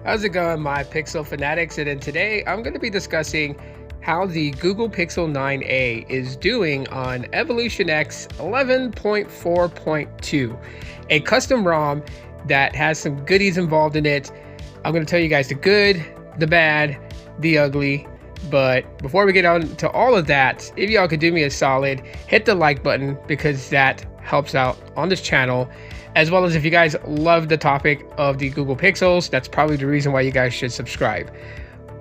How's it going, my Pixel fanatics? And then today I'm going to be discussing how the Google Pixel 9a is doing on Evolution X 11.4.2, a custom ROM that has some goodies involved in it. I'm going to tell you guys the good, the bad, the ugly. But before we get on to all of that, if y'all could do me a solid, hit the like button because that helps out on this channel. As well as if you guys love the topic of the Google Pixels, that's probably the reason why you guys should subscribe.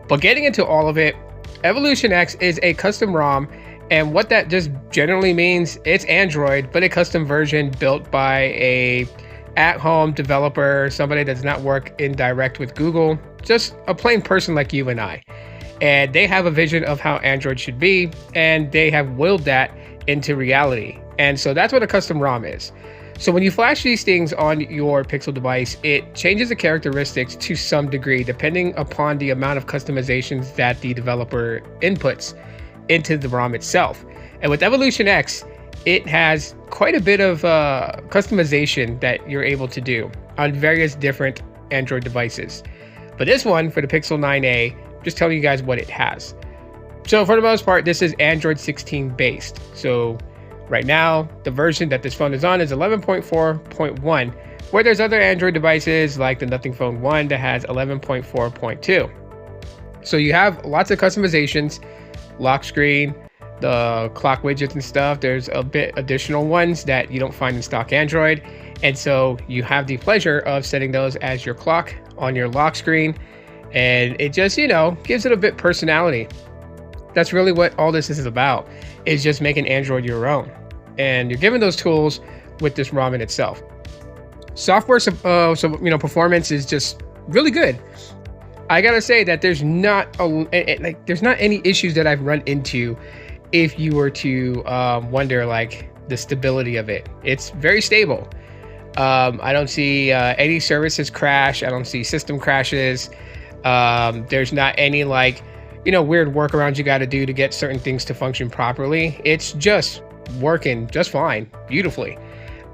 But getting into all of it, Evolution X is a custom ROM, and what that just generally means, it's Android, but a custom version built by a at-home developer, somebody that does not work in direct with Google, just a plain person like you and I. And they have a vision of how Android should be, and they have willed that into reality. And so that's what a custom ROM is. So when you flash these things on your Pixel device, it changes the characteristics to some degree, depending upon the amount of customizations that the developer inputs into the ROM itself. And with Evolution X, it has quite a bit of customization that you're able to do on various different Android devices. But this one, for the Pixel 9a, just telling you guys what it has. So for the most part, this is Android 16 based. So right now, the version that this phone is on is 11.4.1, where there's other Android devices like the Nothing Phone 1 that has 11.4.2. So you have lots of customizations, lock screen, the clock widgets and stuff. There's a bit additional ones that you don't find in stock Android. And so you have the pleasure of setting those as your clock on your lock screen. And it just, gives it a bit personality. That's really what all this is about, is just making Android your own. And you're given those tools with this ROM in itself. Software, performance is just really good. I gotta say that there's not any issues that I've run into if you were to wonder the stability of it. It's very stable. I don't see any services crash. I don't see system crashes. There's not any weird workarounds you got to do to get certain things to function properly. It's just working just fine, beautifully.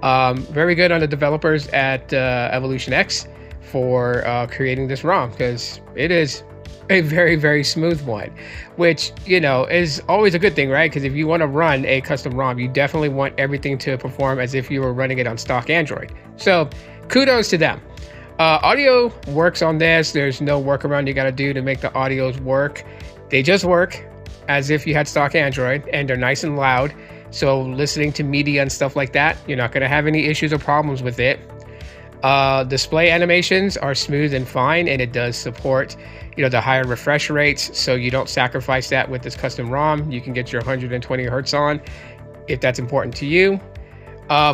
Very good on the developers at Evolution X for creating this ROM, because it is a very, very smooth one, which, is always a good thing, right? Because if you want to run a custom ROM, you definitely want everything to perform as if you were running it on stock Android. So kudos to them. Audio works on this. There's no workaround you got to do to make the audios work. They just work as if you had stock Android, and they're nice and loud. So listening to media and stuff like that, you're not going to have any issues or problems with it. Display animations are smooth and fine, and it does support, the higher refresh rates. So you don't sacrifice that with this custom ROM. You can get your 120 Hertz on if that's important to you.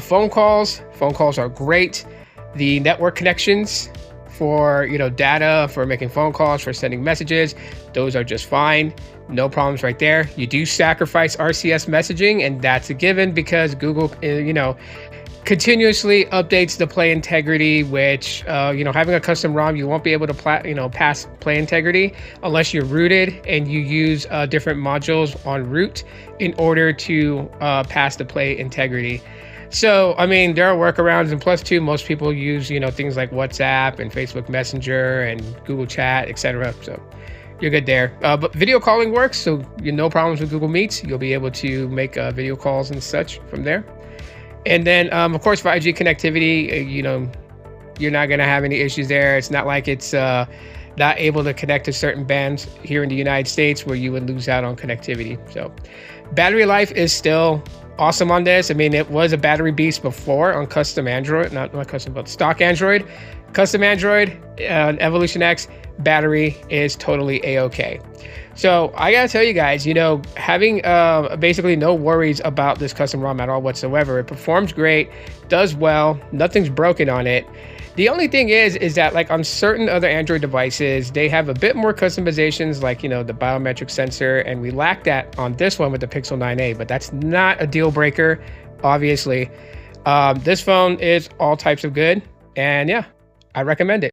Phone calls are great. The network connections for data, for making phone calls, for sending messages, those are just fine. No problems right there. You do sacrifice RCS messaging, and that's a given because Google continuously updates the play integrity, which having a custom ROM, you won't be able to pass play integrity unless you're rooted and you use different modules en route in order to pass the play integrity. So, there are workarounds, and plus too, most people use, things like WhatsApp and Facebook Messenger and Google Chat, etc. So you're good there. But video calling works, so no problems with Google Meets. You'll be able to make video calls and such from there. And then, of course, 5G connectivity, you're not going to have any issues there. It's not like it's not able to connect to certain bands here in the United States where you would lose out on connectivity. So battery life is still awesome on this. It was a battery beast before on custom Android, not custom, but stock Android. Custom Android, Evolution X, battery is totally A-okay. So I gotta tell you guys, having basically no worries about this custom ROM at all whatsoever. It performs great, does well, nothing's broken on it. The only thing is that on certain other Android devices, they have a bit more customizations, the biometric sensor, and we lack that on this one with the Pixel 9a, but that's not a deal breaker, obviously. This phone is all types of good, and yeah, I recommend it.